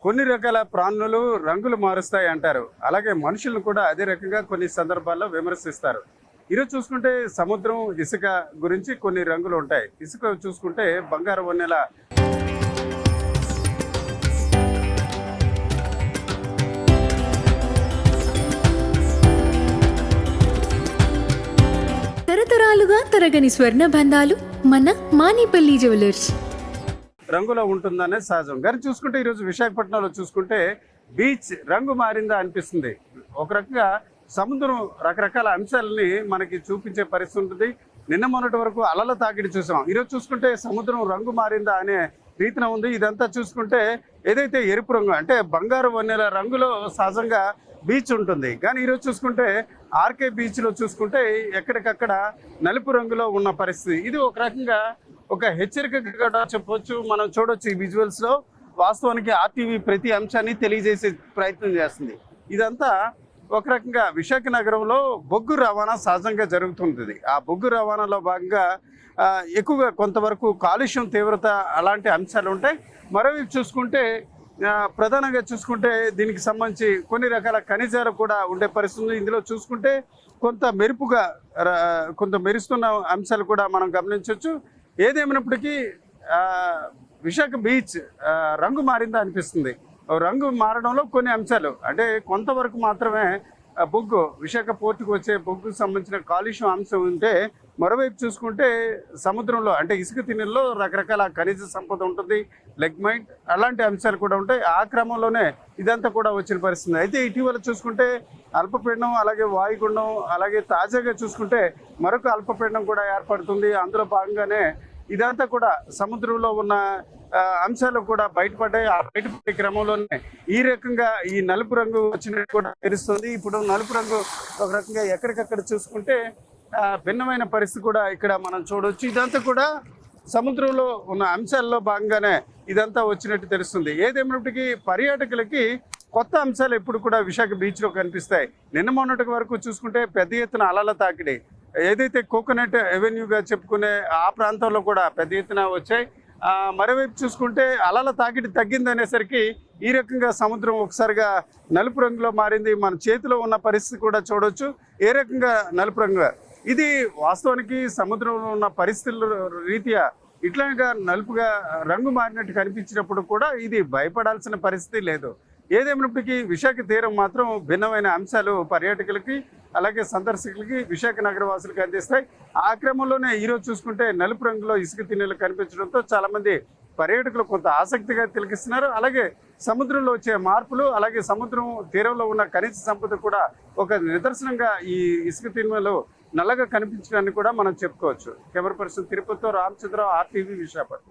కొన్ని రకాల ప్రాణులు రంగులు మారుస్తాయి అంటారు. అలాగే మనుషులను కూడా అదే రకంగా కొన్ని సందర్భాల్లో విమర్శిస్తారు. ఈరోజు చూసుకుంటే సముద్రం, ఇసుక గురించి కొన్ని రంగులు ఉంటాయి. ఇసుక చూసుకుంటే బంగారు వన్నెల తరతరాలుగా తరగని స్వర్ణ బంధాలు మన మానిపల్లి జ్యువెలర్స్ రంగులో ఉంటుందనే సహజం. కానీ చూసుకుంటే ఈరోజు విశాఖపట్నంలో చూసుకుంటే బీచ్ రంగు మారిందా అనిపిస్తుంది. ఒక రకంగా సముద్రం రకరకాల అంశాలని మనకి చూపించే పరిస్థితి ఉంటుంది. నిన్న మొన్నటి వరకు అలల తాకిడి చూసాం. ఈరోజు చూసుకుంటే సముద్రం రంగు మారిందా అనే రీతిన ఉంది. ఇదంతా చూసుకుంటే ఏదైతే ఎరుపు రంగు అంటే బంగారు వన్నెల రంగులో సహజంగా బీచ్ ఉంటుంది. కానీ ఈరోజు చూసుకుంటే ఆర్కే బీచ్లో చూసుకుంటే ఎక్కడికక్కడ నలుపు రంగులో ఉన్న పరిస్థితి. ఇది ఒక రకంగా ఒక హెచ్చరిక కూడా చెప్పవచ్చు. మనం చూడొచ్చు ఈ విజువల్స్లో. వాస్తవానికి ఆర్టీవీ ప్రతి అంశాన్ని తెలియజేసే ప్రయత్నం చేస్తుంది. ఇదంతా ఒక రకంగా విశాఖ నగరంలో బొగ్గు రవాణా సహజంగా జరుగుతుంటుంది. ఆ బొగ్గు రవాణాలో భాగంగా ఎక్కువగా కొంతవరకు కాలుష్యం తీవ్రత అలాంటి అంశాలు ఉంటాయి. మరోవైపు చూసుకుంటే ప్రధానంగా చూసుకుంటే దీనికి సంబంధించి కొన్ని రకాల ఖనిజాలు కూడా ఉండే పరిస్థితి. ఇందులో చూసుకుంటే కొంత మెరుపుగా కొంత మెరుస్తున్న అంశాలు కూడా మనం గమనించవచ్చు. ఏదేమైనప్పటికీ విశాఖ బీచ్ రంగు మారిందా అనిపిస్తుంది. రంగు మారడంలో కొన్ని అంశాలు అంటే కొంతవరకు మాత్రమే బొగ్గు విశాఖ పోర్టుకు వచ్చే బొగ్గుకు సంబంధించిన కాలుష్యం అంశం ఉంటే, మరోవైపు చూసుకుంటే సముద్రంలో అంటే ఇసుక తిన్నెల్లో రకరకాల ఖనిజ సంపద ఉంటుంది, లెగ్మైట్ అలాంటి అంశాలు కూడా ఉంటాయి. ఆ క్రమంలోనే ఇదంతా కూడా వచ్చిన పరిస్థితి. అయితే ఇటీవల చూసుకుంటే అల్పపీడనం, అలాగే వాయుగుండం, అలాగే తాజాగా చూసుకుంటే మరొక అల్పపీడనం కూడా ఏర్పడుతుంది. అందులో భాగంగానే ఇదంతా కూడా సముద్రంలో ఉన్న అంశాలు కూడా బయటపడ్డాయి. ఆ బయటపడే క్రమంలోనే ఈ రకంగా ఈ నలుపు రంగు వచ్చినట్టు కూడా తెలుస్తుంది. ఇప్పుడు నలుపు రంగు ఒక రకంగా ఎక్కడికక్కడ చూసుకుంటే భిన్నమైన పరిస్థితి కూడా ఇక్కడ మనం చూడవచ్చు. ఇదంతా కూడా సముద్రంలో ఉన్న అంశాల్లో భాగంగానే ఇదంతా వచ్చినట్టు తెలుస్తుంది. ఏదేమైనప్పటికీ పర్యాటకులకి కొత్త అంశాలు ఎప్పుడు కూడా విశాఖ బీచ్లో కనిపిస్తాయి. నిన్న మొన్నటి వరకు చూసుకుంటే పెద్ద ఎత్తున అలల తాకిడి, ఏదైతే కోకోనట్ ఎవెన్యూగా చెప్పుకునే ఆ ప్రాంతంలో కూడా పెద్ద ఎత్తున వచ్చాయి. మరోవైపు చూసుకుంటే అలల తాకిడి తగ్గిందనేసరికి ఈ రకంగా సముద్రం ఒకసారిగా నలుపు రంగులో మారింది. మన చేతిలో ఉన్న పరిస్థితి కూడా చూడవచ్చు ఏ రకంగా నలుపు రంగు. ఇది వాస్తవానికి సముద్రంలో ఉన్న పరిస్థితుల రీత్యా ఇట్లాగా నలుపుగా రంగు మారినట్టు కనిపించినప్పుడు కూడా ఇది భయపడాల్సిన పరిస్థితి లేదు. ఏదేమైనప్పటికీ విశాఖ తీరం మాత్రం భిన్నమైన అంశాలు పర్యాటకులకి అలాగే సందర్శకులకి విశాఖ నగరవాసులకు అందిస్తాయి. ఆ క్రమంలోనే ఈరోజు చూసుకుంటే నలుపు రంగులో ఇసుక తిన్నెలు కనిపించడంతో చాలామంది పర్యాటకులు కొంత ఆసక్తిగా తిలకిస్తున్నారు. అలాగే సముద్రంలో వచ్చే మార్పులు, అలాగే సముద్రం తీరంలో ఉన్న ఖనిజ సంపద కూడా ఒక నిదర్శనంగా ఈ ఇసుక తిన్నెలు నల్లగా కనిపించడాన్ని కూడా మనం చెప్పుకోవచ్చు. కెమెరా పర్సన్ తిరుపతితో రామచంద్రరావు, RTV విశాఖపట్నం.